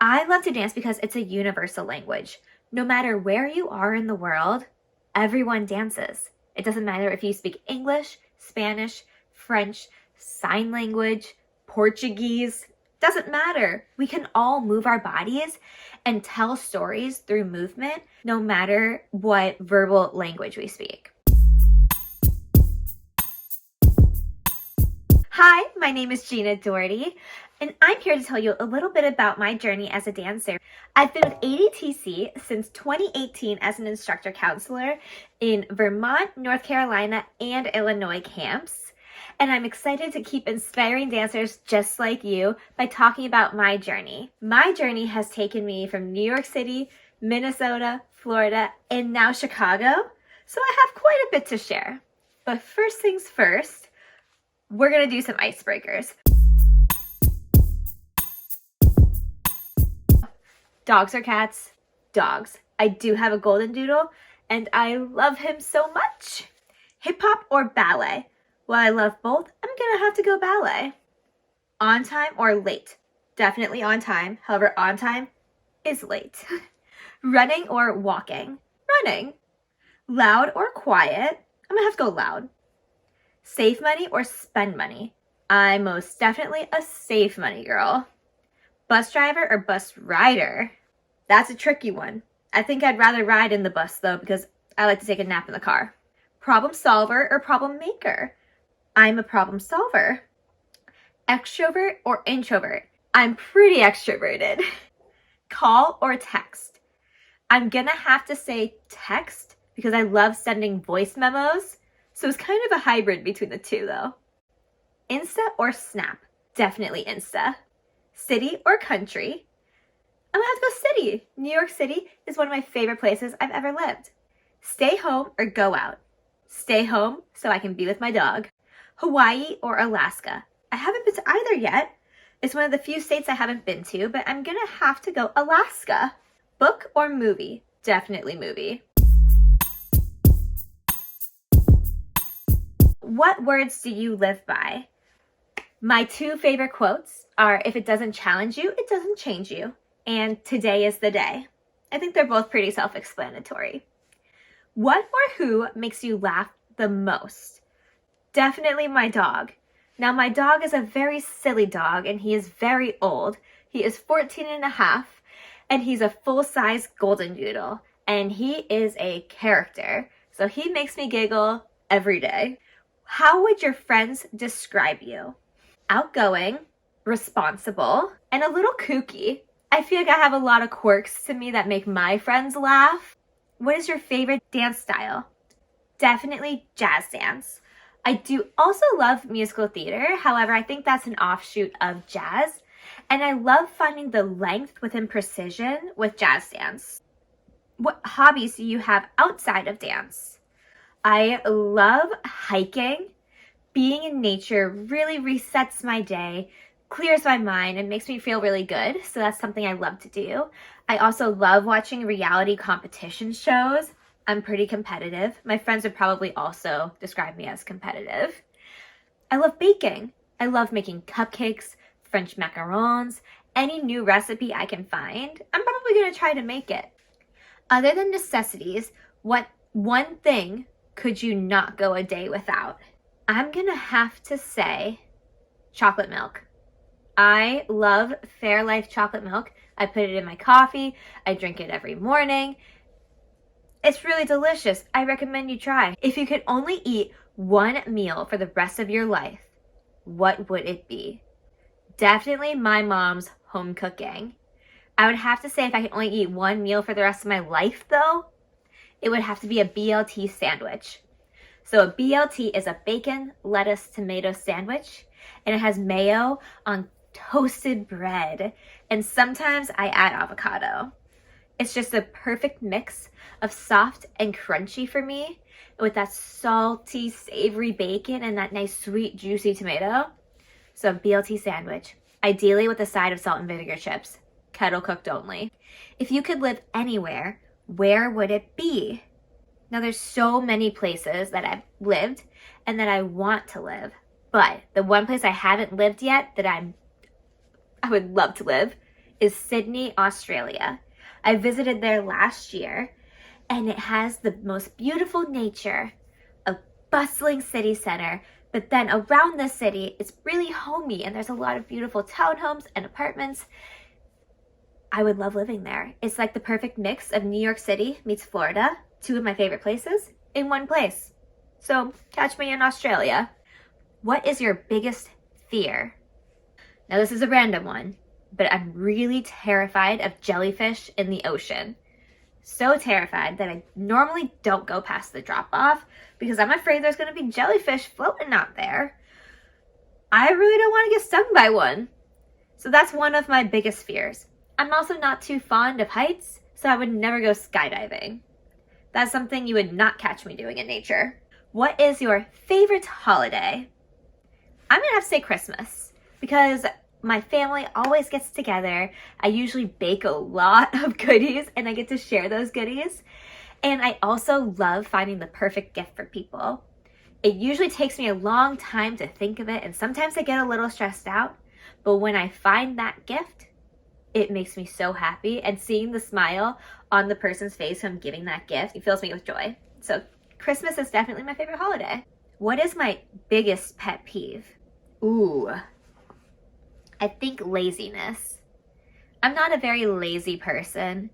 I love to dance because it's a universal language. No matter where you are in the world, everyone dances. It doesn't matter if you speak English, Spanish, French, sign language, Portuguese. Doesn't matter. We can all move our bodies and tell stories through movement, no matter what verbal language we speak. Hi, my name is Gina Daugherty, and I'm here to tell you a little bit about my journey as a dancer. I've been with ADTC since 2018 as an instructor counselor in Vermont, North Carolina, and Illinois camps. And I'm excited to keep inspiring dancers just like you by talking about my journey. My journey has taken me from New York City, Minnesota, Florida, and now Chicago. So I have quite a bit to share. But first things first, we're gonna do some icebreakers. Dogs or cats? Dogs. I do have a golden doodle, and I love him so much. Hip hop or ballet? Well, I love both. I'm gonna have to go ballet. On time or late? Definitely on time. However, on time is late. Running or walking? Running. Loud or quiet? I'm gonna have to go loud. Save money or spend money? I'm most definitely a save money girl. Bus driver or bus rider? That's a tricky one. I think I'd rather ride in the bus though because I like to take a nap in the car. Problem solver or problem maker? I'm a problem solver. Extrovert or introvert? I'm pretty extroverted. Call or text? I'm gonna have to say text because I love sending voice memos. So it's kind of a hybrid between the two though. Insta or Snap? Definitely Insta. City or country? I'm gonna have to go city. New York City is one of my favorite places I've ever lived. Stay home or go out? Stay home so I can be with my dog. Hawaii or Alaska? I haven't been to either yet. It's one of the few states I haven't been to, but I'm gonna have to go Alaska. Book or movie? Definitely movie. What words do you live by? My two favorite quotes are, if it doesn't challenge you, it doesn't change you. And today is the day. I think they're both pretty self-explanatory. What or who makes you laugh the most? Definitely my dog. Now my dog is a very silly dog and he is very old. He is 14 and a half and he's a full-size golden doodle and he is a character. So he makes me giggle every day. How would your friends describe you? Outgoing, responsible, and a little kooky. I feel like I have a lot of quirks to me that make my friends laugh. What is your favorite dance style? Definitely jazz dance. I do also love musical theater. However, I think that's an offshoot of jazz. And I love finding the length within precision with jazz dance. What hobbies do you have outside of dance? I love hiking. Being in nature really resets my day, clears my mind, and makes me feel really good. So that's something I love to do. I also love watching reality competition shows. I'm pretty competitive. My friends would probably also describe me as competitive. I love baking. I love making cupcakes, French macarons, any new recipe I can find. I'm probably going to try to make it. Other than necessities, what one thing could you not go a day without? I'm gonna have to say chocolate milk. I love Fairlife chocolate milk. I put it in my coffee. I drink it every morning. It's really delicious. I recommend you try. If you could only eat one meal for the rest of your life, what would it be? Definitely my mom's home cooking. I would have to say if I could only eat one meal for the rest of my life though, it would have to be a BLT sandwich. So a BLT is a bacon, lettuce, tomato sandwich, and it has mayo on toasted bread. And sometimes I add avocado. It's just a perfect mix of soft and crunchy for me with that salty, savory bacon and that nice, sweet, juicy tomato. So a BLT sandwich, ideally with a side of salt and vinegar chips, kettle cooked only. If you could live anywhere, where would it be? Now there's so many places that I've lived and that I want to live, but the one place I haven't lived yet that I would love to live is Sydney, Australia. I visited there last year, and it has the most beautiful nature, a bustling city center, but then around the city, it's really homey, and there's a lot of beautiful townhomes and apartments. I would love living there. It's like the perfect mix of New York City meets Florida, two of my favorite places, in one place. So catch me in Australia. What is your biggest fear? Now this is a random one, but I'm really terrified of jellyfish in the ocean. So terrified that I normally don't go past the drop-off because I'm afraid there's going to be jellyfish floating out there. I really don't want to get stung by one. So that's one of my biggest fears. I'm also not too fond of heights, so I would never go skydiving. That's something you would not catch me doing in nature. What is your favorite holiday? I'm going to have to say Christmas because my family always gets together. I usually bake a lot of goodies and I get to share those goodies. And I also love finding the perfect gift for people. It usually takes me a long time to think of it, and sometimes I get a little stressed out. But when I find that gift, it makes me so happy. And seeing the smile on the person's face who I'm giving that gift, it fills me with joy. So Christmas is definitely my favorite holiday. What is my biggest pet peeve? Ooh, I think laziness. I'm not a very lazy person.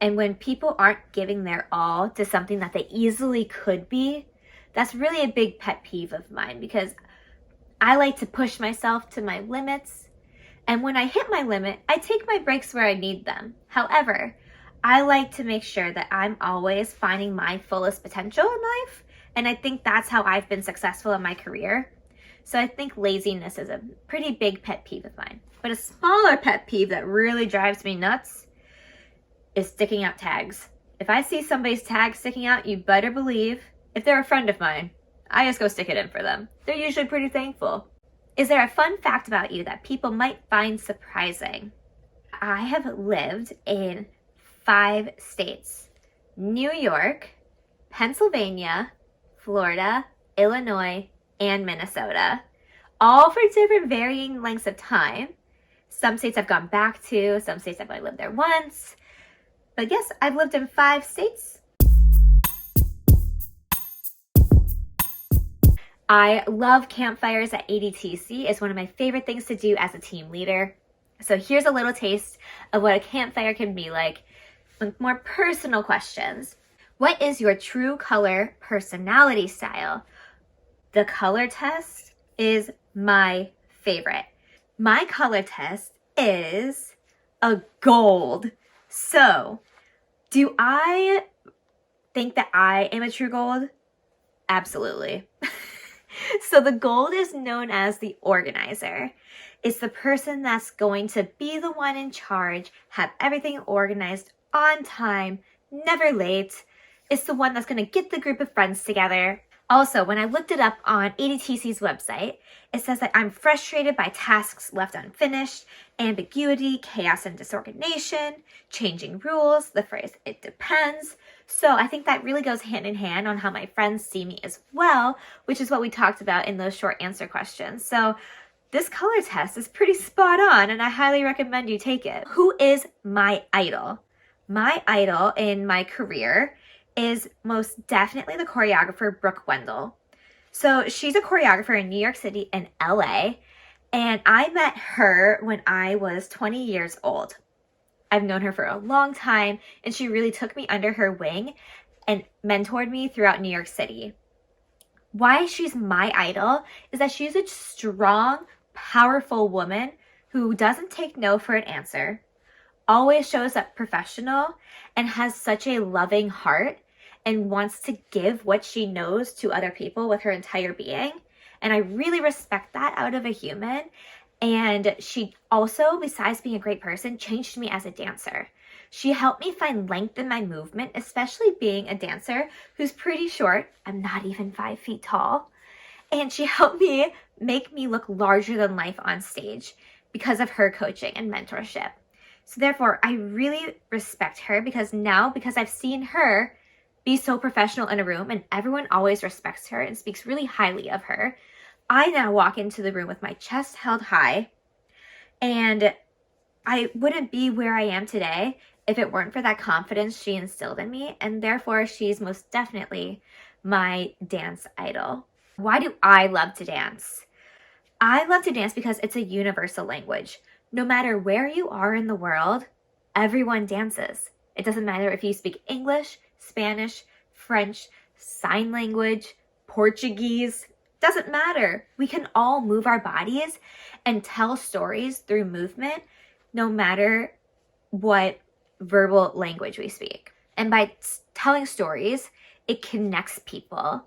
And when people aren't giving their all to something that they easily could be, that's really a big pet peeve of mine because I like to push myself to my limits. And when I hit my limit, I take my breaks where I need them. However, I like to make sure that I'm always finding my fullest potential in life. And I think that's how I've been successful in my career. So I think laziness is a pretty big pet peeve of mine. But a smaller pet peeve that really drives me nuts is sticking out tags. If I see somebody's tag sticking out, you better believe, if they're a friend of mine, I just go stick it in for them. They're usually pretty thankful. Is there a fun fact about you that people might find surprising? I have lived in 5 states: New York, Pennsylvania, Florida, Illinois, and Minnesota, all for different varying lengths of time. Some states I've gone back to, some states I've only lived there once. But yes, I've lived in 5 states. I love campfires at ADTC. It's one of my favorite things to do as a team leader. So here's a little taste of what a campfire can be like with more personal questions. What is your true color personality style? The color test is my favorite. My color test is a gold. So, do I think that I am a true gold? Absolutely. So the gold is known as the organizer. It's the person that's going to be the one in charge, have everything organized on time, never late. It's the one that's going to get the group of friends together. Also, when I looked it up on ADTC's website, it says that I'm frustrated by tasks left unfinished, ambiguity, chaos and disorganization, changing rules, the phrase, it depends. So I think that really goes hand in hand on how my friends see me as well, which is what we talked about in those short answer questions. So this color test is pretty spot on, and I highly recommend you take it. Who is my idol? My idol in my career is most definitely the choreographer Brooke Wendell. So she's a choreographer in New York City and LA, and I met her when I was 20 years old. I've known her for a long time, and she really took me under her wing and mentored me throughout New York City. Why she's my idol is that she's a strong, powerful woman who doesn't take no for an answer, always shows up professional, and has such a loving heart and wants to give what she knows to other people with her entire being. And I really respect that out of a human. And she also, besides being a great person, changed me as a dancer. She helped me find length in my movement, especially being a dancer who's pretty short. I'm not even 5 feet tall. And she helped me make me look larger than life on stage because of her coaching and mentorship. So therefore, I really respect her because I've seen her be so professional in a room and everyone always respects her and speaks really highly of her, I now walk into the room with my chest held high, and I wouldn't be where I am today if it weren't for that confidence she instilled in me, and therefore she's most definitely my dance idol. Why do I love to dance? I love to dance because it's a universal language. No matter where you are in the world, everyone dances. It doesn't matter if you speak English, Spanish, French, sign language, Portuguese, doesn't matter. We can all move our bodies and tell stories through movement, no matter what verbal language we speak. And by telling stories, it connects people.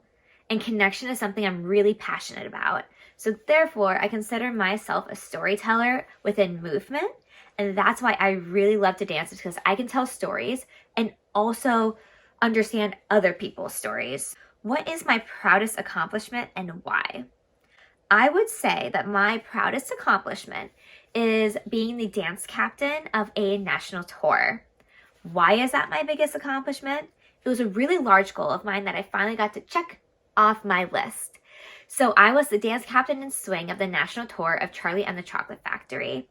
And connection is something I'm really passionate about. So therefore, I consider myself a storyteller within movement. And that's why I really love to dance, because I can tell stories and also understand other people's stories. What is my proudest accomplishment and why? I would say that my proudest accomplishment is being the dance captain of a national tour. Why is that my biggest accomplishment? It was a really large goal of mine that I finally got to check off my list. So I was the dance captain in swing of the national tour of Charlie and the Chocolate Factory.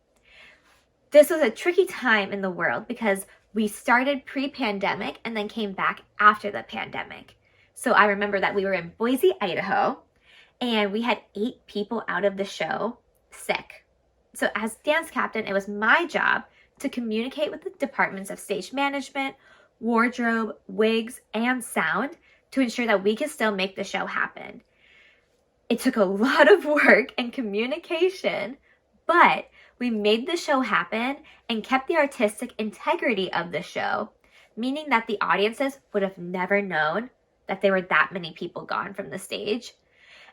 This was a tricky time in the world because we started pre-pandemic and then came back after the pandemic. So I remember that we were in Boise, Idaho, and we had 8 people out of the show sick. So as dance captain, it was my job to communicate with the departments of stage management, wardrobe, wigs, and sound to ensure that we could still make the show happen. It took a lot of work and communication, but we made the show happen and kept the artistic integrity of the show, meaning that the audiences would have never known that there were that many people gone from the stage.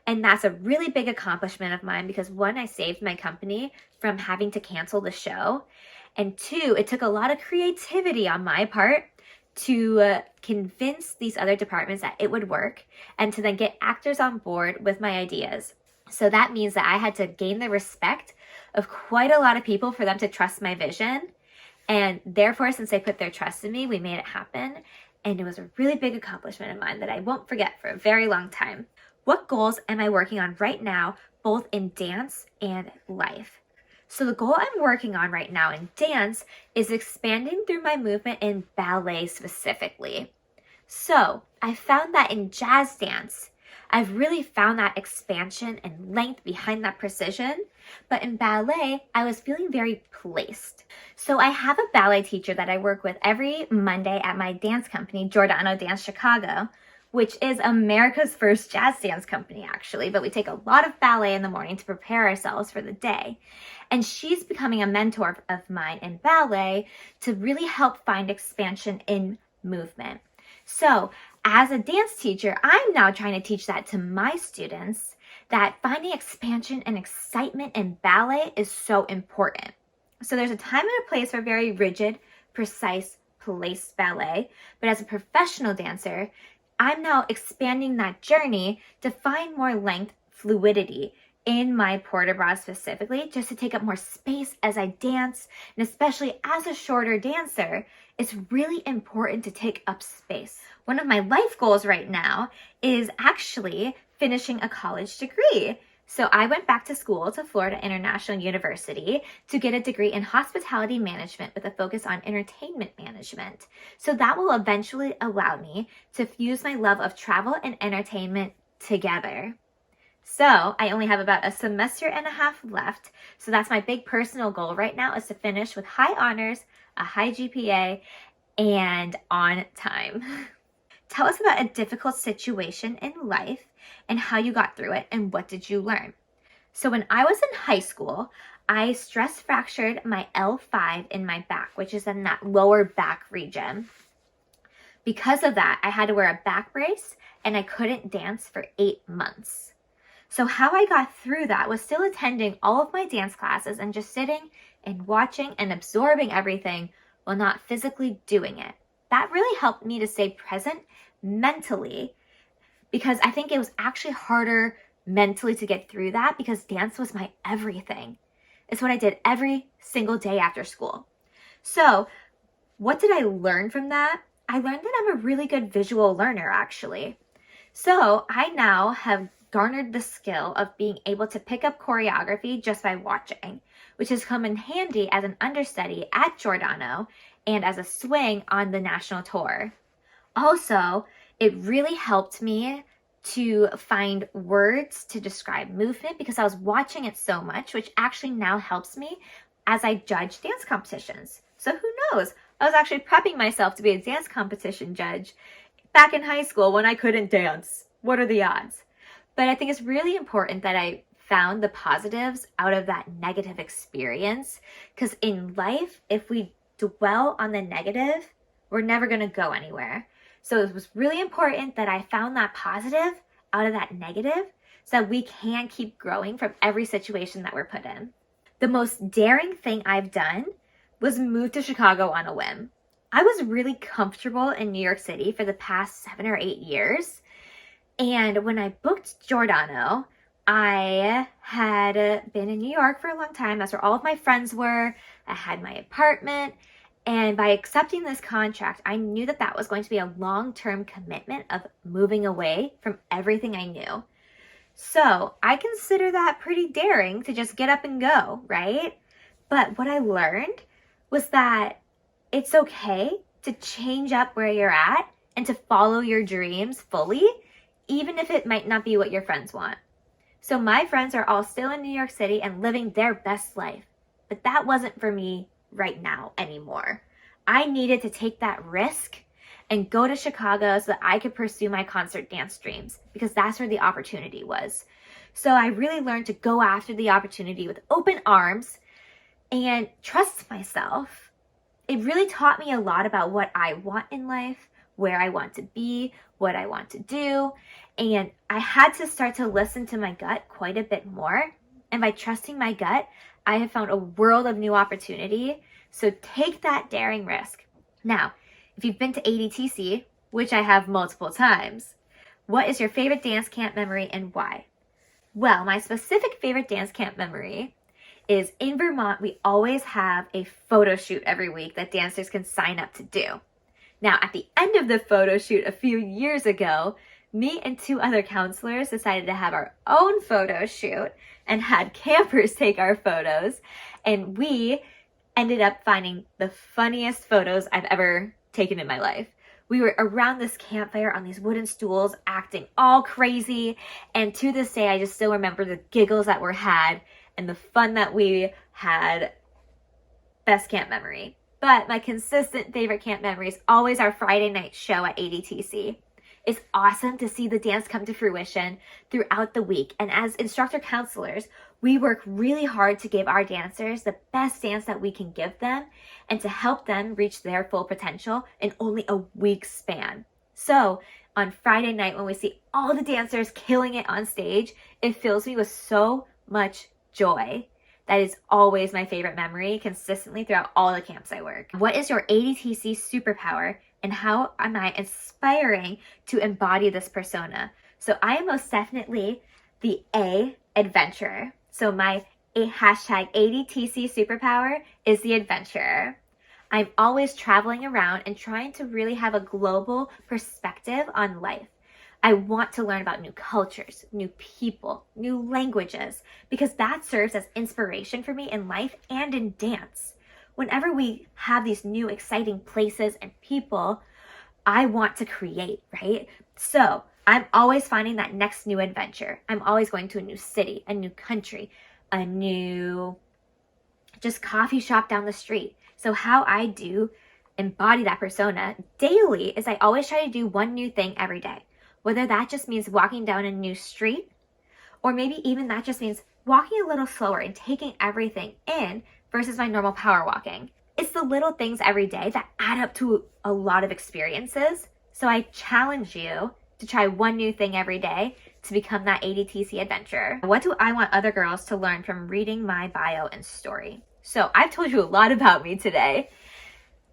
And that's a really big accomplishment of mine because 1, I saved my company from having to cancel the show. And 2, it took a lot of creativity on my part to convince these other departments that it would work and to then get actors on board with my ideas. So that means that I had to gain the respect of quite a lot of people for them to trust my vision. And therefore, since they put their trust in me, we made it happen. And it was a really big accomplishment of mine that I won't forget for a very long time. What goals am I working on right now, both in dance and life? So the goal I'm working on right now in dance is expanding through my movement in ballet specifically. So I found that in jazz dance, I've really found that expansion and length behind that precision. But in ballet, I was feeling very placed. So I have a ballet teacher that I work with every Monday at my dance company, Giordano Dance Chicago, which is America's first jazz dance company, actually. But we take a lot of ballet in the morning to prepare ourselves for the day. And she's becoming a mentor of mine in ballet to really help find expansion in movement. So as a dance teacher, I'm now trying to teach that to my students, that finding expansion and excitement in ballet is so important. So there's a time and a place for very rigid, precise, placed ballet. But as a professional dancer, I'm now expanding that journey to find more length, fluidity in my port de bras specifically, just to take up more space as I dance. And especially as a shorter dancer, it's really important to take up space. One of my life goals right now is actually finishing a college degree. So I went back to school to Florida International University to get a degree in hospitality management with a focus on entertainment management. So that will eventually allow me to fuse my love of travel and entertainment together. So I only have about a semester and a half left. So that's my big personal goal right now, is to finish with high honors, a high GPA, and on time. Tell us about a difficult situation in life and how you got through it and what did you learn. So when I was in high school, I stress fractured my L5 in my back, which is in that lower back region. Because of that, I had to wear a back brace and I couldn't dance for 8 months. So how I got through that was still attending all of my dance classes and just sitting and watching and absorbing everything while not physically doing it. That really helped me to stay present mentally, because I think it was actually harder mentally to get through that because dance was my everything. It's what I did every single day after school. So what did I learn from that? I learned that I'm a really good visual learner, actually. So I now have garnered the skill of being able to pick up choreography just by watching, which has come in handy as an understudy at Giordano and as a swing on the national tour. Also, it really helped me to find words to describe movement because I was watching it so much, which actually now helps me as I judge dance competitions. So who knows? I was actually prepping myself to be a dance competition judge back in high school when I couldn't dance. What are the odds? But I think it's really important that I found the positives out of that negative experience, because in life, if we dwell on the negative, we're never going to go anywhere. So it was really important that I found that positive out of that negative so that we can keep growing from every situation that we're put in. The most daring thing I've done was move to Chicago on a whim. I was really comfortable in New York City for the past 7 or 8 years. And when I booked Giordano, I had been in New York for a long time. That's where all of my friends were. I had my apartment. And by accepting this contract, I knew that that was going to be a long-term commitment of moving away from everything I knew. So I consider that pretty daring to just get up and go, right? But what I learned was that it's okay to change up where you're at and to follow your dreams fully, even if it might not be what your friends want. So my friends are all still in New York City and living their best life, but that wasn't for me right now anymore. I needed to take that risk and go to Chicago so that I could pursue my concert dance dreams, because that's where the opportunity was. So I really learned to go after the opportunity with open arms and trust myself. It really taught me a lot about what I want in life, where I want to be, what I want to do. And I had to start to listen to my gut quite a bit more. And by trusting my gut, I have found a world of new opportunity. So take that daring risk. Now, if you've been to ADTC, which I have multiple times, what is your favorite dance camp memory and why? Well, my specific favorite dance camp memory is in Vermont. We always have a photo shoot every week that dancers can sign up to do. Now, at the end of the photo shoot a few years ago, me and 2 other counselors decided to have our own photo shoot and had campers take our photos. And we ended up finding the funniest photos I've ever taken in my life. We were around this campfire on these wooden stools acting all crazy. And to this day, I just still remember the giggles that were had and the fun that we had. Best camp memory. But my consistent favorite camp memory is always our Friday night show at ADTC. It's awesome to see the dance come to fruition throughout the week. And as instructor counselors, we work really hard to give our dancers the best dance that we can give them and to help them reach their full potential in only a week's span. So on Friday night, when we see all the dancers killing it on stage, it fills me with so much joy. That is always my favorite memory, consistently throughout all the camps I work. What is your ADTC superpower, and how am I inspiring to embody this persona? So I am most definitely the A, adventurer. So my hashtag ADTC superpower is the adventurer. I'm always traveling around and trying to really have a global perspective on life. I want to learn about new cultures, new people, new languages, because that serves as inspiration for me in life and in dance. Whenever we have these new exciting places and people, I want to create, right? So I'm always finding that next new adventure. I'm always going to a new city, a new country, a new just coffee shop down the street. So how I do embody that persona daily is I always try to do one new thing every day. Whether that just means walking down a new street, or maybe even that just means walking a little slower and taking everything in versus my normal power walking. It's the little things every day that add up to a lot of experiences. So I challenge you to try one new thing every day to become that ADTC adventurer. What do I want other girls to learn from reading my bio and story? So I've told you a lot about me today.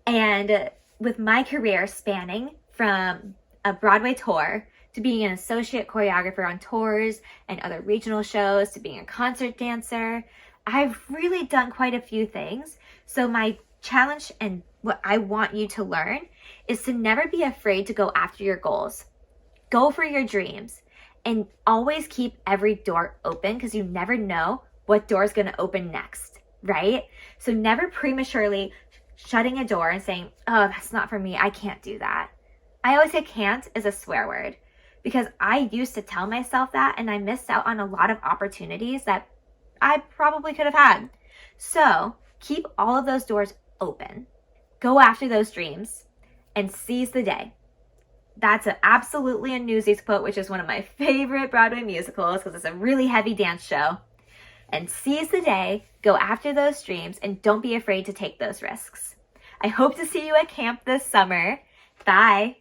And with my career spanning from a Broadway tour to being an associate choreographer on tours and other regional shows, to being a concert dancer, I've really done quite a few things. So my challenge and what I want you to learn is to never be afraid to go after your goals. Go for your dreams and always keep every door open, because you never know what door is going to open next, right? So never prematurely shutting a door and saying, oh, that's not for me. I can't do that. I always say can't is a swear word because I used to tell myself that and I missed out on a lot of opportunities that I probably could have had. So keep all of those doors open. Go after those dreams and seize the day. That's absolutely a Newsies quote, which is one of my favorite Broadway musicals because it's a really heavy dance show. And seize the day, go after those dreams, and don't be afraid to take those risks. I hope to see you at camp this summer. Bye.